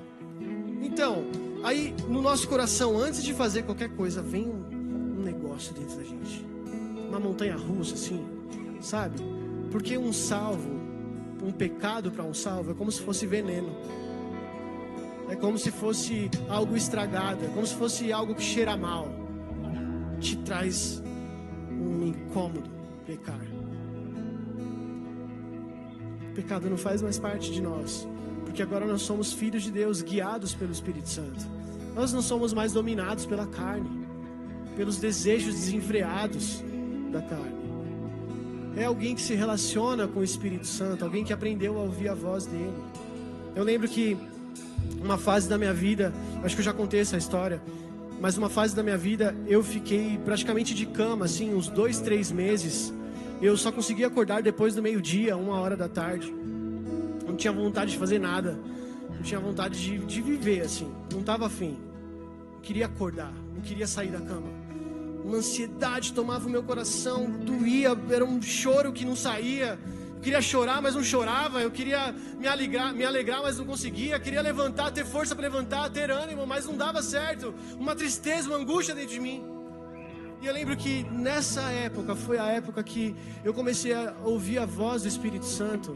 Então, aí no nosso coração, antes de fazer qualquer coisa, vem um negócio dentro da gente. Uma montanha russa assim, sabe? Porque um pecado para um salvo é como se fosse veneno. É como se fosse algo estragado, é como se fosse algo que cheira mal. Te traz um incômodo, pecar. O pecado não faz mais parte de nós, porque agora nós somos filhos de Deus, guiados pelo Espírito Santo. Nós não somos mais dominados pela carne, pelos desejos desenfreados da carne. É alguém que se relaciona com o Espírito Santo, alguém que aprendeu a ouvir a voz dele. Eu lembro que uma fase da minha vida, acho que eu já contei essa história, mas uma fase da minha vida eu fiquei praticamente de cama, assim, uns 2-3 meses. Eu só conseguia acordar depois do meio-dia, 1h da tarde. Não tinha vontade de fazer nada, não tinha vontade de viver, assim, não estava afim. Não queria acordar, não queria sair da cama. Uma ansiedade tomava o meu coração, doía, era um choro que não saía. queria chorar, mas não chorava. Eu queria me alegrar, mas não conseguia. Queria levantar, ter força para levantar, ter ânimo, mas não dava certo. Uma tristeza, uma angústia dentro de mim. E eu lembro que nessa época, foi a época que eu comecei a ouvir a voz do Espírito Santo.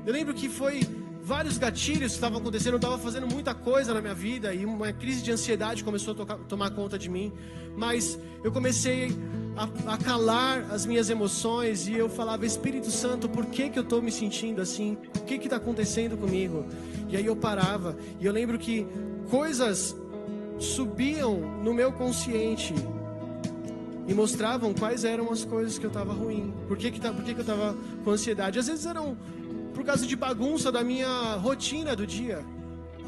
Eu lembro que foi vários gatilhos que estavam acontecendo, eu estava fazendo muita coisa na minha vida e uma crise de ansiedade começou a tomar conta de mim. Mas eu comecei a calar as minhas emoções e eu falava: Espírito Santo, por que eu estou me sentindo assim? O que está acontecendo comigo? E aí eu parava e eu lembro que coisas subiam no meu consciente e mostravam quais eram as coisas que eu estava ruim. Por que eu estava com ansiedade? Às vezes eram por causa de bagunça da minha rotina do dia.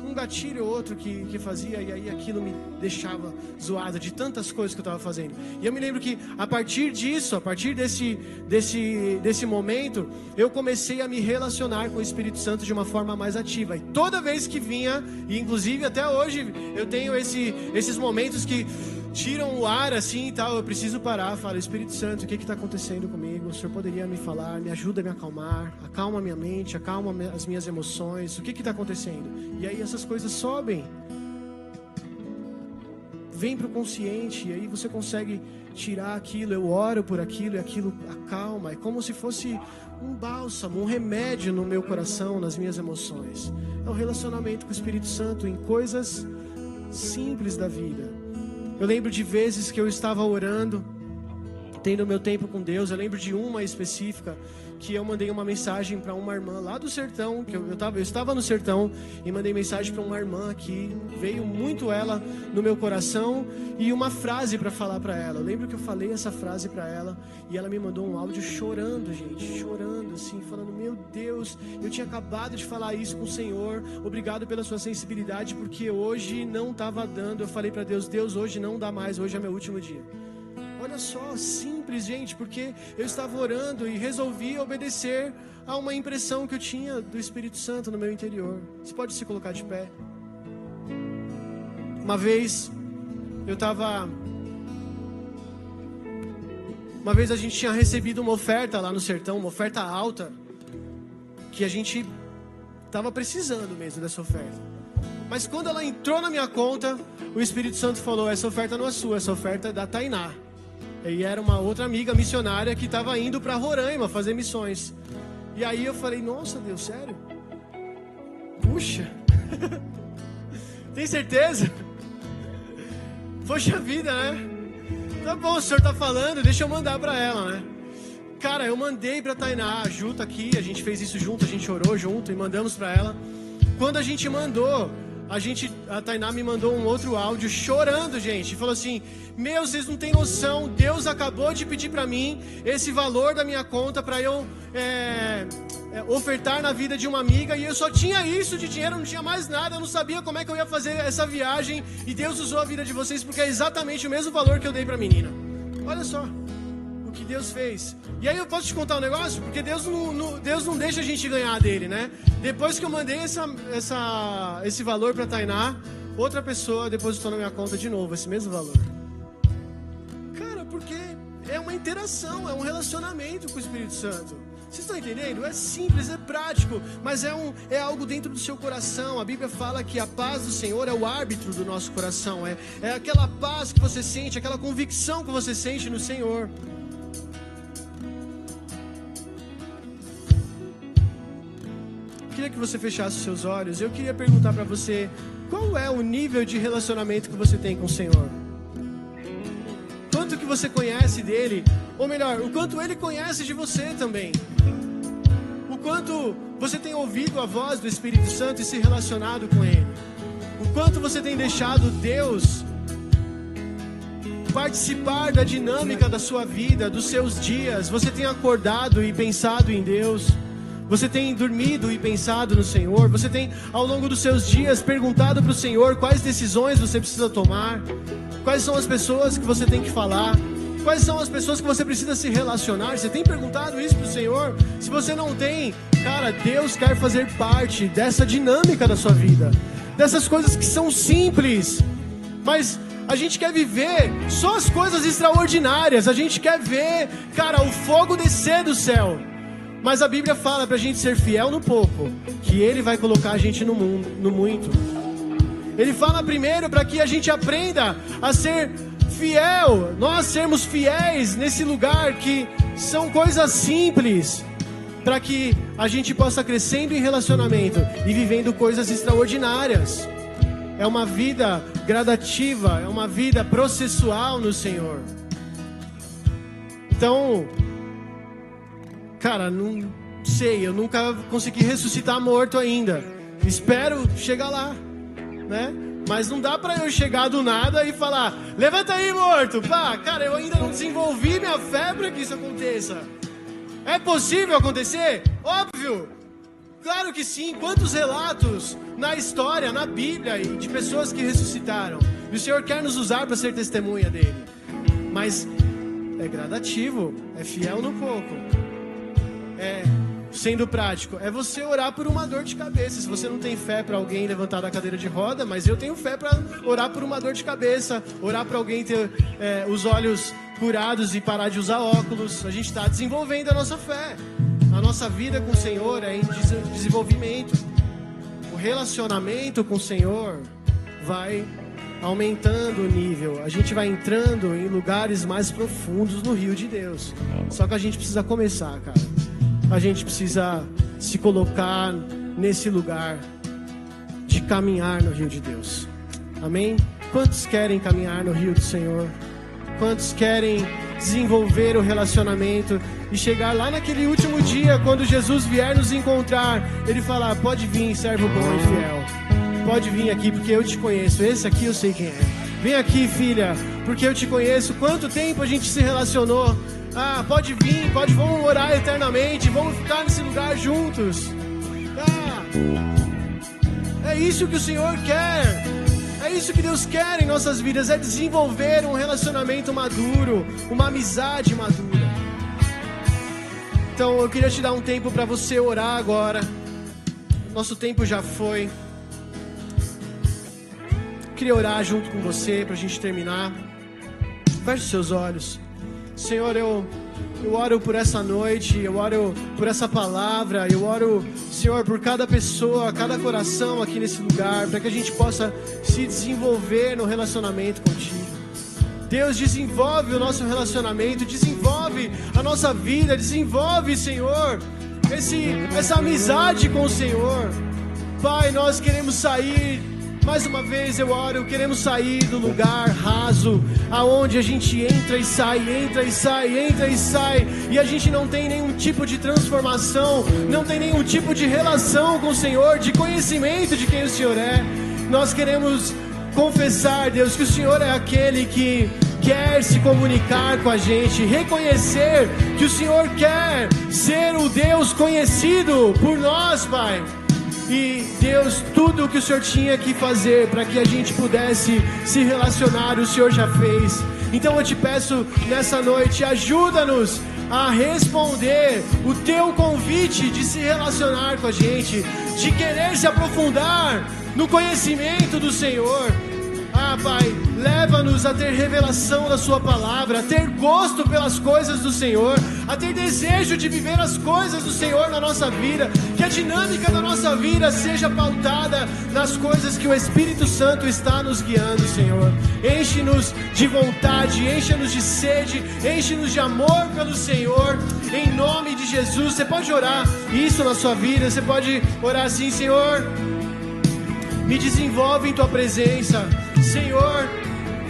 Um gatilho ou outro que fazia, e aí aquilo me deixava zoado de tantas coisas que eu estava fazendo. E eu me lembro que a partir disso, a partir desse momento, eu comecei a me relacionar com o Espírito Santo de uma forma mais ativa. E toda vez que vinha, e inclusive até hoje, eu tenho esses momentos que tiram o ar assim e tal, eu preciso parar, falo: Espírito Santo, o que está acontecendo comigo? O Senhor poderia me falar, me ajuda a me acalmar, acalma minha mente, acalma as minhas emoções, o que está acontecendo? E aí essas coisas sobem, vem para o consciente, e aí você consegue tirar aquilo. Eu oro por aquilo e aquilo acalma, é como se fosse um bálsamo, um remédio no meu coração, nas minhas emoções. É um relacionamento com o Espírito Santo em coisas simples da vida. Eu lembro de vezes que eu estava orando, tendo meu tempo com Deus. Eu lembro de uma específica que eu mandei uma mensagem para uma irmã lá do sertão, que eu estava no sertão e mandei mensagem para uma irmã que veio muito ela no meu coração e uma frase para falar para ela. Eu lembro que eu falei essa frase para ela e ela me mandou um áudio chorando, gente, chorando assim, falando: meu Deus, eu tinha acabado de falar isso com o Senhor, obrigado pela sua sensibilidade, porque hoje não estava dando. Eu falei para Deus: Deus, hoje não dá mais, hoje é meu último dia. Olha só, simples, gente, porque eu estava orando e resolvi obedecer a uma impressão que eu tinha do Espírito Santo no meu interior. Você pode se colocar de pé? Uma vez a gente tinha recebido uma oferta lá no sertão, uma oferta alta, que a gente estava precisando mesmo dessa oferta. Mas quando ela entrou na minha conta, o Espírito Santo falou: essa oferta não é sua, essa oferta é da Tainá. E era uma outra amiga missionária que estava indo para Roraima fazer missões. E aí eu falei: nossa, Deus, sério? Puxa, tem certeza? Poxa vida, né? Tá bom, o senhor tá falando, deixa eu mandar para ela, né? Cara, eu mandei para Tainá, a Ju tá aqui, a gente fez isso junto, a gente orou junto e mandamos para ela. Quando a gente mandou, a Tainá me mandou um outro áudio chorando, gente. Falou assim: meu, vocês não têm noção, Deus acabou de pedir para mim esse valor da minha conta para eu ofertar na vida de uma amiga, e eu só tinha isso de dinheiro, não tinha mais nada, eu não sabia como é que eu ia fazer essa viagem, e Deus usou a vida de vocês porque é exatamente o mesmo valor que eu dei para a menina. Olha só o que Deus fez. E aí eu posso te contar um negócio? Porque Deus não deixa a gente ganhar dele, né? Depois que eu mandei esse valor para Tainá, outra pessoa depositou na minha conta de novo esse mesmo valor. Cara, porque é uma interação, é um relacionamento com o Espírito Santo. Vocês estão entendendo? É simples, é prático, mas é algo dentro do seu coração. A Bíblia fala que a paz do Senhor é o árbitro do nosso coração. É aquela paz que você sente, aquela convicção que você sente no Senhor. Eu queria que você fechasse os seus olhos. Eu queria perguntar para você: qual é o nível de relacionamento que você tem com o Senhor? Quanto que você conhece dele? Ou melhor, o quanto ele conhece de você também? O quanto você tem ouvido a voz do Espírito Santo e se relacionado com ele? O quanto você tem deixado Deus participar da dinâmica da sua vida, dos seus dias? Você tem acordado e pensado em Deus? Você tem dormido e pensado no Senhor? Você tem, ao longo dos seus dias, perguntado para o Senhor quais decisões você precisa tomar? Quais são as pessoas que você tem que falar? Quais são as pessoas que você precisa se relacionar? Você tem perguntado isso para o Senhor? Se você não tem, cara, Deus quer fazer parte dessa dinâmica da sua vida. Dessas coisas que são simples, mas a gente quer viver só as coisas extraordinárias. A gente quer ver, cara, o fogo descer do céu. Mas a Bíblia fala pra gente ser fiel no pouco, que Ele vai colocar a gente no muito. Ele fala primeiro para que a gente aprenda a ser fiel, nós sermos fiéis nesse lugar que são coisas simples, para que a gente possa crescendo em relacionamento e vivendo coisas extraordinárias. É uma vida gradativa, é uma vida processual no Senhor. Então, cara, não sei, eu nunca consegui ressuscitar morto ainda. Espero chegar lá, né? Mas não dá pra eu chegar do nada e falar: levanta aí, morto. Pá, cara, eu ainda não desenvolvi minha fé para que isso aconteça. É possível acontecer? Óbvio. Claro que sim. Quantos relatos na história, na Bíblia, de pessoas que ressuscitaram. E o Senhor quer nos usar para ser testemunha dele. Mas é gradativo, é fiel no pouco. Sendo prático, é você orar por uma dor de cabeça. Se você não tem fé para alguém levantar da cadeira de roda, mas eu tenho fé para orar por uma dor de cabeça, orar para alguém ter os olhos curados e parar de usar óculos. A gente está desenvolvendo a nossa fé. A nossa vida com o Senhor é em desenvolvimento. O relacionamento com o Senhor vai aumentando o nível. A gente vai entrando em lugares mais profundos no rio de Deus. Só que a gente precisa começar, cara. A gente precisa se colocar nesse lugar de caminhar no rio de Deus. Amém? Quantos querem caminhar no rio do Senhor? Quantos querem desenvolver o relacionamento e chegar lá naquele último dia, quando Jesus vier nos encontrar, Ele falar: pode vir, servo bom e fiel. Pode vir aqui, porque eu te conheço. Esse aqui eu sei quem é. Vem aqui, filha, porque eu te conheço. Quanto tempo a gente se relacionou? Ah, pode vir, vamos orar eternamente, vamos ficar nesse lugar juntos. É isso que o Senhor quer. É isso que Deus quer em nossas vidas, é desenvolver um relacionamento maduro, uma amizade madura. Então eu queria te dar um tempo para você orar agora. Nosso tempo já foi. Eu queria orar junto com você para a gente terminar. Feche seus olhos. Senhor, eu oro por essa noite, eu oro por essa palavra, eu oro, Senhor, por cada pessoa, cada coração aqui nesse lugar, para que a gente possa se desenvolver no relacionamento contigo. Deus, desenvolve o nosso relacionamento, desenvolve a nossa vida, desenvolve, Senhor, essa amizade com o Senhor. Pai, nós queremos sair. Mais uma vez eu oro, queremos sair do lugar raso, aonde a gente entra e sai, e a gente não tem nenhum tipo de transformação, não tem nenhum tipo de relação com o Senhor, de conhecimento de quem o Senhor é. Nós queremos confessar, Deus, que o Senhor é aquele que quer se comunicar com a gente, reconhecer que o Senhor quer ser o Deus conhecido por nós, Pai. E Deus, tudo o que o Senhor tinha que fazer para que a gente pudesse se relacionar, o Senhor já fez. Então eu te peço nessa noite, ajuda-nos a responder o teu convite de se relacionar com a gente, de querer se aprofundar no conhecimento do Senhor. Pai, leva-nos a ter revelação da sua palavra, a ter gosto pelas coisas do Senhor, a ter desejo de viver as coisas do Senhor na nossa vida, que a dinâmica da nossa vida seja pautada nas coisas que o Espírito Santo está nos guiando, Senhor. Enche-nos de vontade, enche-nos de sede, enche-nos de amor pelo Senhor, em nome de Jesus. Você pode orar isso na sua vida, você pode orar assim: Senhor, me desenvolve em tua presença. Senhor,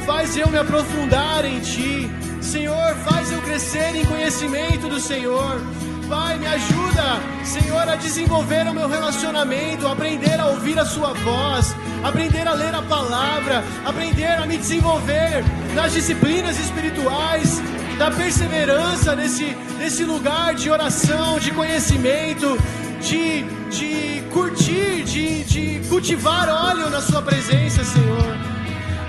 faz eu me aprofundar em Ti. Senhor, faz eu crescer em conhecimento do Senhor. Pai, me ajuda, Senhor, a desenvolver o meu relacionamento, aprender a ouvir a Sua voz, aprender a ler a palavra, aprender a me desenvolver nas disciplinas espirituais, da perseverança nesse lugar de oração, de conhecimento, de curtir, de cultivar óleo na Sua presença, Senhor.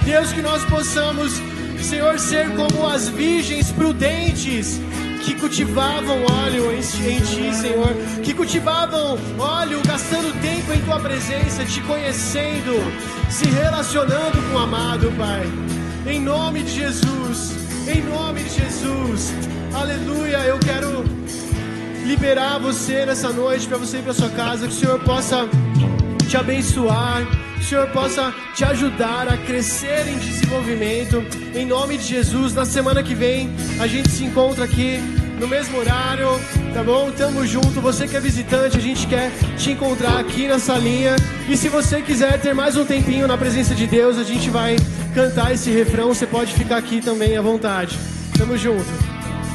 Deus, que nós possamos, Senhor, ser como as virgens prudentes que cultivavam óleo em Ti, Senhor, que cultivavam óleo gastando tempo em Tua presença, Te conhecendo, se relacionando com o amado, Pai. Em nome de Jesus, em nome de Jesus, aleluia. Eu quero liberar você nessa noite, para você ir para sua casa, que o Senhor possa te abençoar, que o Senhor possa te ajudar a crescer em desenvolvimento, em nome de Jesus. Na semana que vem, a gente se encontra aqui no mesmo horário, tá bom? Tamo junto. Você que é visitante, a gente quer te encontrar aqui na salinha. E se você quiser ter mais um tempinho na presença de Deus, a gente vai cantar esse refrão. Você pode ficar aqui também à vontade. Tamo junto.